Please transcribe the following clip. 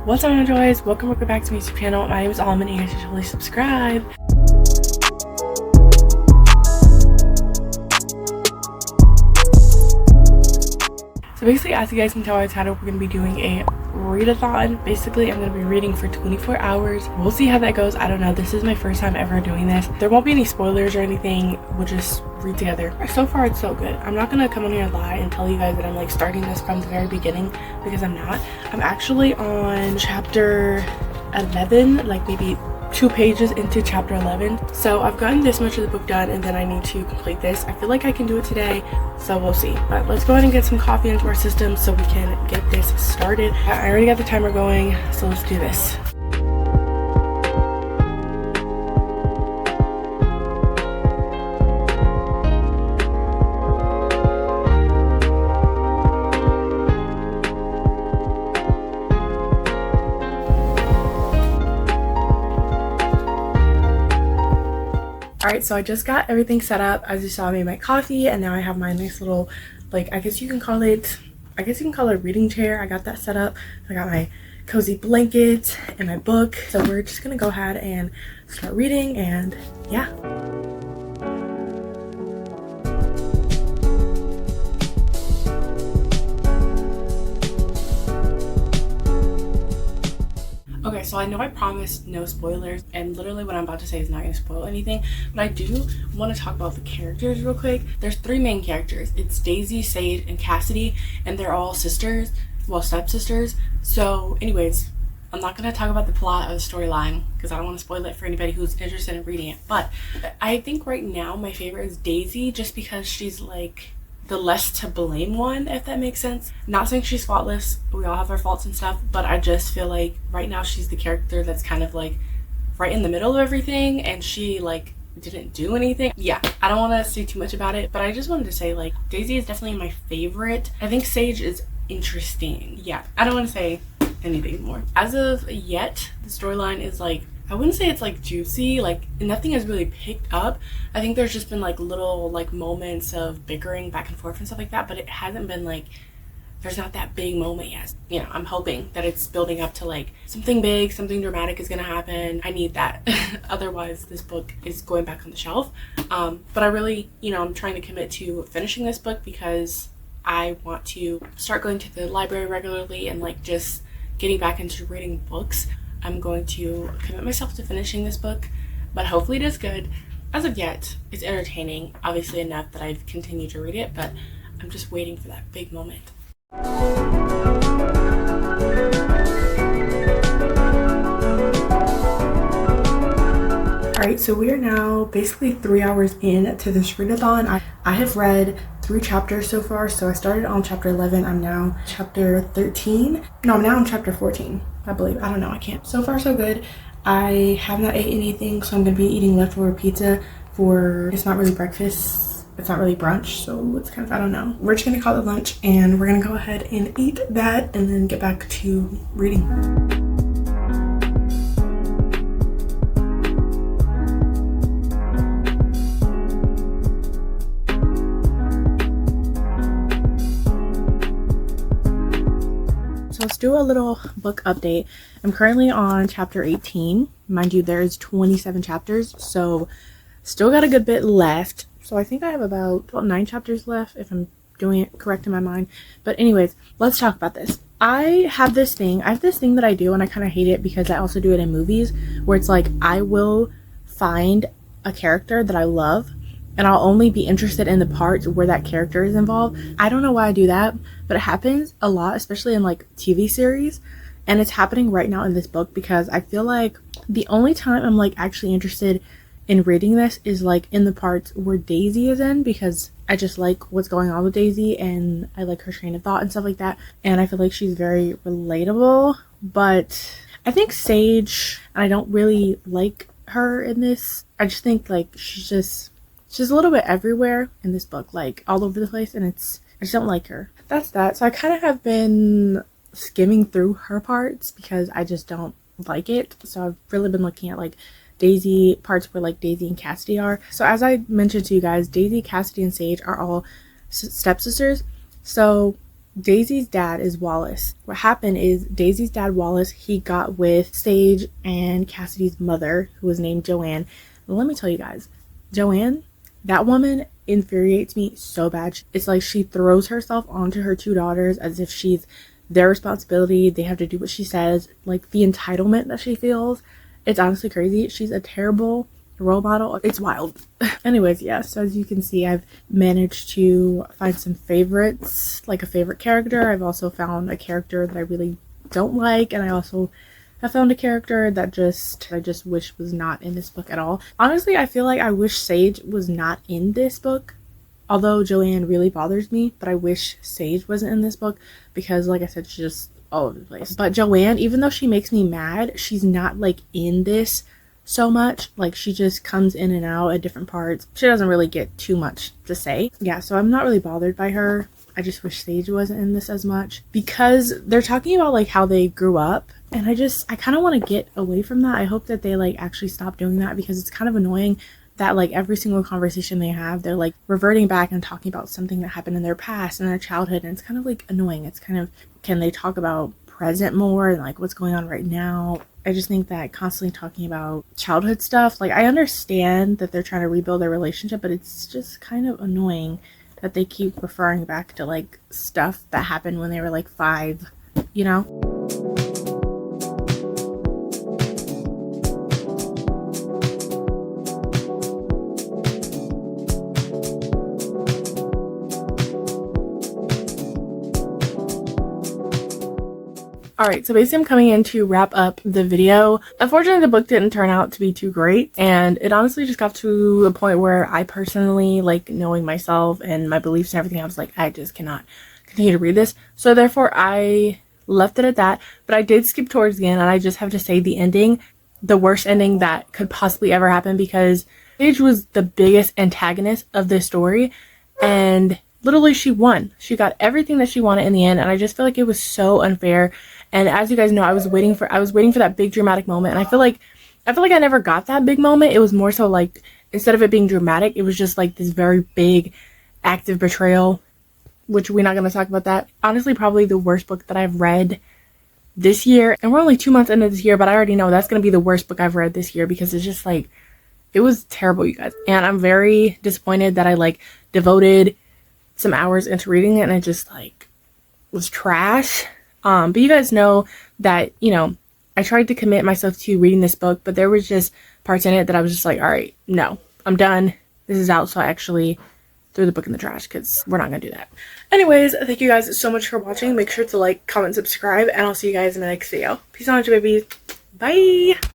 What's up, ALMOND JOYS? Welcome back to my YouTube channel. My name is Almond and you should totally subscribe. So basically, as you guys can tell by the title, we're going to be doing a readathon. Basically, I'm going to be reading for 24 hours. We'll see how that goes. I don't know. This is my first time ever doing this. There won't be any spoilers or anything. We'll just read together. So far, it's so good. I'm not going to come on here and lie and tell you guys that I'm like starting this from the very beginning, because I'm not. I'm actually on chapter 11, like maybe 2 pages into chapter 11. So I've gotten this much of the book done and then I need to complete this. I feel like I can do it today, so we'll see. But let's go ahead and get some coffee into our system so we can get this started. I already got the timer going, so let's do this. Alright, so I just got everything set up. As you saw, I made my coffee and now I have my nice little, like, I guess you can call it a reading chair. I got that set up. I got my cozy blanket and my book. So we're just gonna go ahead and start reading, and yeah. Okay, so I know I promised no spoilers, and literally what I'm about to say is not going to spoil anything, but I do want to talk about the characters real quick. There's 3 main characters. It's Daisy, Sage, and Cassidy, and they're all sisters, well, stepsisters. So anyways, I'm not going to talk about the plot or the storyline because I don't want to spoil it for anybody who's interested in reading it. But I think right now my favorite is Daisy, just because she's like the less to blame one, if that makes sense. Not saying she's faultless, we all have our faults and stuff, but I just feel like right now she's the character that's kind of like right in the middle of everything, and she like didn't do anything. Yeah, I don't want to say too much about it, but I just wanted to say like Daisy is definitely my favorite. I think Sage is interesting. Yeah, I don't want to say anything more. As of yet, the storyline is like, I wouldn't say it's like juicy, like nothing has really picked up. I think there's just been like little like moments of bickering back and forth and stuff like that, but it hasn't been like, there's not that big moment yet. You know, I'm hoping that it's building up to like something big, something dramatic is gonna happen. I need that. Otherwise this book is going back on the shelf. But I really, you know, I'm trying to commit to finishing this book because I want to start going to the library regularly and like just getting back into reading books. I'm going to commit myself to finishing this book, but hopefully it is good. As of yet, it's entertaining, obviously enough that I've continued to read it, but I'm just waiting for that big moment. Alright, so we are now basically 3 hours in to this readathon. I have read 3 chapters so far, so I started on chapter 11. I'm now chapter 13. No, I'm now on chapter 14, I believe. I don't know, I can't. So far so good. I have not ate anything, so I'm gonna be eating leftover pizza for, it's not really breakfast, it's not really brunch, so it's kind of, I don't know. We're just gonna call it lunch, and we're gonna go ahead and eat that and then get back to reading. So let's do a little book update. I'm currently on chapter 18. Mind you, there's 27 chapters, so still got a good bit left. So I think I have about 9 chapters left, if I'm doing it correct in my mind. But anyways, let's talk about this. I have this thing that I do, and I kind of hate it because I also do it in movies, where it's like I will find a character that I love, and I'll only be interested in the parts where that character is involved. I don't know why I do that, but it happens a lot, especially in like TV series. And it's happening right now in this book because I feel like the only time I'm like actually interested in reading this is like in the parts where Daisy is in, because I just like what's going on with Daisy and I like her train of thought and stuff like that. And I feel like she's very relatable. But I think Sage, and I don't really like her in this. I just think like she's a little bit everywhere in this book, like all over the place, and I just don't like her. That's that. So I kind of have been skimming through her parts because I just don't like it. So I've really been looking at like Daisy parts where like Daisy and Cassidy are. So as I mentioned to you guys, Daisy, Cassidy, and Sage are all stepsisters. So Daisy's dad is Wallace. What happened is Daisy's dad, Wallace, he got with Sage and Cassidy's mother, who was named Joanne. And let me tell you guys, Joanne, that woman infuriates me so bad. It's like she throws herself onto her two daughters as if she's their responsibility. They have to do what she says. Like, the entitlement that she feels, it's honestly crazy. She's a terrible role model. It's wild. Anyways, yeah, so as you can see, I've managed to find some favorites, like a favorite character. I've also found a character that I really don't like, and I also have found a character that I just wish was not in this book at all. Honestly, I feel like I wish Sage was not in this book. Although Joanne really bothers me, but I wish Sage wasn't in this book because, like I said, she's just all over the place. But Joanne, even though she makes me mad, she's not like in this so much. Like, she just comes in and out at different parts. She doesn't really get too much to say. Yeah, so I'm not really bothered by her. I just wish Sage wasn't in this as much because they're talking about like how they grew up, and I kind of want to get away from that. I hope that they like actually stop doing that because it's kind of annoying that like every single conversation they have, they're like reverting back and talking about something that happened in their past and their childhood, and it's kind of like annoying. It's kind of, can they talk about present more and like what's going on right now? I just think that constantly talking about childhood stuff, like, I understand that they're trying to rebuild their relationship, but it's just kind of annoying that they keep referring back to like stuff that happened when they were like 5, you know? Alright, so basically I'm coming in to wrap up the video. Unfortunately, the book didn't turn out to be too great, and it honestly just got to a point where I personally, like, knowing myself and my beliefs and everything, I was like, I just cannot continue to read this. So therefore, I left it at that, but I did skip towards the end, and I just have to say the ending, the worst ending that could possibly ever happen, because Paige was the biggest antagonist of this story, and literally she won. She got everything that she wanted in the end, and I just feel like it was so unfair. And as you guys know, I was waiting for that big dramatic moment, and I feel like I never got that big moment. It was more so like, instead of it being dramatic, it was just like this very big active betrayal, which we're not going to talk about that. Honestly, probably the worst book that I've read this year, and we're only 2 months into this year, but I already know that's going to be the worst book I've read this year, because it's just like, it was terrible, you guys. And I'm very disappointed that I like devoted some hours into reading it and it just like was trash. But you guys know that, you know, I tried to commit myself to reading this book, but there was just parts in it that I was just like, all right, no, I'm done. This is out. So I actually threw the book in the trash because we're not going to do that. Anyways, thank you guys so much for watching. Make sure to like, comment, subscribe, and I'll see you guys in the next video. Peace out, babies. Bye.